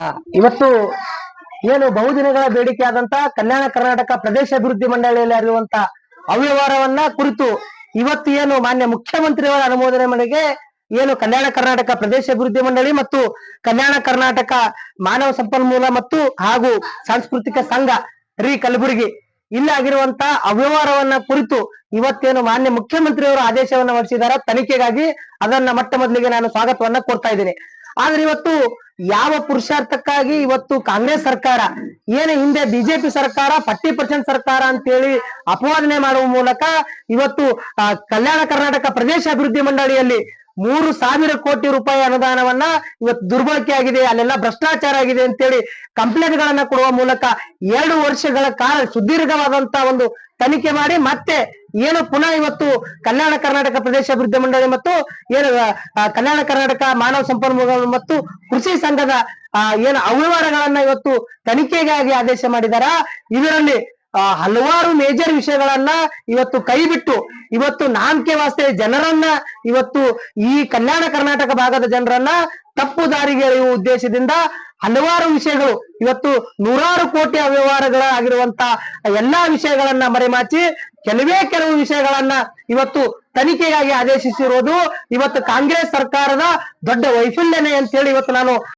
ಇವತ್ತು ಏನು ಬಹುದಿನಗಳ ಬೇಡಿಕೆ ಆದಂತ ಕಲ್ಯಾಣ ಕರ್ನಾಟಕ ಪ್ರದೇಶ ಅಭಿವೃದ್ಧಿ ಮಂಡಳಿಯಲ್ಲಿ ಆಗಿರುವಂತ ಅವ್ಯವಹಾರವನ್ನ ಕುರಿತು ಇವತ್ತು ಏನು ಮಾನ್ಯ ಮುಖ್ಯಮಂತ್ರಿಯವರ ಅನುಮೋದನೆ ಮೇರೆಗೆ ಏನು ಕಲ್ಯಾಣ ಕರ್ನಾಟಕ ಪ್ರದೇಶ ಅಭಿವೃದ್ಧಿ ಮಂಡಳಿ ಮತ್ತು ಕಲ್ಯಾಣ ಕರ್ನಾಟಕ ಮಾನವ ಸಂಪನ್ಮೂಲ ಮತ್ತು ಹಾಗೂ ಸಾಂಸ್ಕೃತಿಕ ಸಂಘ ಕಲಬುರಗಿ ಇಲ್ಲಾಗಿರುವಂತ ಅವ್ಯವಹಾರವನ್ನ ಕುರಿತು ಇವತ್ತೇನು ಮಾನ್ಯ ಮುಖ್ಯಮಂತ್ರಿಯವರು ಆದೇಶವನ್ನ ಹೊರಡಿಸಿದ್ದಾರೆ ತನಿಖೆಗಾಗಿ ಅದನ್ನ ಮೊಟ್ಟ ಮೊದಲಿಗೆ ನಾನು ಸ್ವಾಗತವನ್ನ ಕೊಡ್ತಾ ಇದ್ದೇನೆ. ಆದ್ರೆ ಇವತ್ತು ಯಾವ ಪುರುಷಾರ್ಥಕ್ಕಾಗಿ ಇವತ್ತು ಕಾಂಗ್ರೆಸ್ ಸರ್ಕಾರ ಏನು ಹಿಂದೆ ಬಿಜೆಪಿ ಸರ್ಕಾರ 40% ಸರ್ಕಾರ ಅಂತೇಳಿ ಅಪವಾದನೆ ಮಾಡುವ ಮೂಲಕ ಇವತ್ತು ಕಲ್ಯಾಣ ಕರ್ನಾಟಕ ಪ್ರದೇಶ ಅಭಿವೃದ್ಧಿ ಮಂಡಳಿಯಲ್ಲಿ 3,000 ಕೋಟಿ ರೂಪಾಯಿ ಅನುದಾನವನ್ನ ಇವತ್ತು ದುರ್ಬಳಕೆ ಆಗಿದೆ, ಅಲ್ಲೆಲ್ಲ ಭ್ರಷ್ಟಾಚಾರ ಆಗಿದೆ ಅಂತೇಳಿ ಕಂಪ್ಲೇಂಟ್ ಗಳನ್ನ ಕೊಡುವ ಮೂಲಕ 2 ವರ್ಷಗಳ ಕಾಲ ಸುದೀರ್ಘವಾದಂತ ಒಂದು ತನಿಖೆ ಮಾಡಿ ಮತ್ತೆ ಏನು ಪುನಃ ಇವತ್ತು ಕಲ್ಯಾಣ ಕರ್ನಾಟಕ ಪ್ರದೇಶ ಅಭಿವೃದ್ಧಿ ಮಂಡಳಿ ಮತ್ತು ಏನು ಕಲ್ಯಾಣ ಕರ್ನಾಟಕ ಮಾನವ ಸಂಪನ್ಮೂಲ ಮತ್ತು ಕೃಷಿ ಸಂಘದ ಏನು ಅವ್ಯವಹಾರಗಳನ್ನ ಇವತ್ತು ತನಿಖೆಗಾಗಿ ಆದೇಶ ಮಾಡಿದಾರ. ಇದರಲ್ಲಿ ಹಲವಾರು ಮೇಜರ್ ವಿಷಯಗಳನ್ನ ಇವತ್ತು ಕೈ ಬಿಟ್ಟು ಇವತ್ತು ನಾಮಕೆ ವಾಸ್ತೆ ಜನರನ್ನ ಇವತ್ತು ಈ ಕಲ್ಯಾಣ ಕರ್ನಾಟಕ ಭಾಗದ ಜನರನ್ನ ತಪ್ಪು ದಾರಿಗೆ ಎಳೆಯುವ ಉದ್ದೇಶದಿಂದ ಹಲವಾರು ವಿಷಯಗಳು ಇವತ್ತು 100 ಕೋಟಿ ಅವ್ಯವಹಾರಗಳಾಗಿರುವಂತ ಎಲ್ಲಾ ವಿಷಯಗಳನ್ನ ಮರೆಮಾಚಿ ಕೆಲವು ವಿಷಯಗಳನ್ನ ಇವತ್ತು ತನಿಖೆಗಾಗಿ ಆದೇಶಿಸಿರೋದು ಇವತ್ತು ಕಾಂಗ್ರೆಸ್ ಸರ್ಕಾರದ ದೊಡ್ಡ ವೈಫಲ್ಯನೇ ಅಂತೇಳಿ ಇವತ್ತು ನಾನು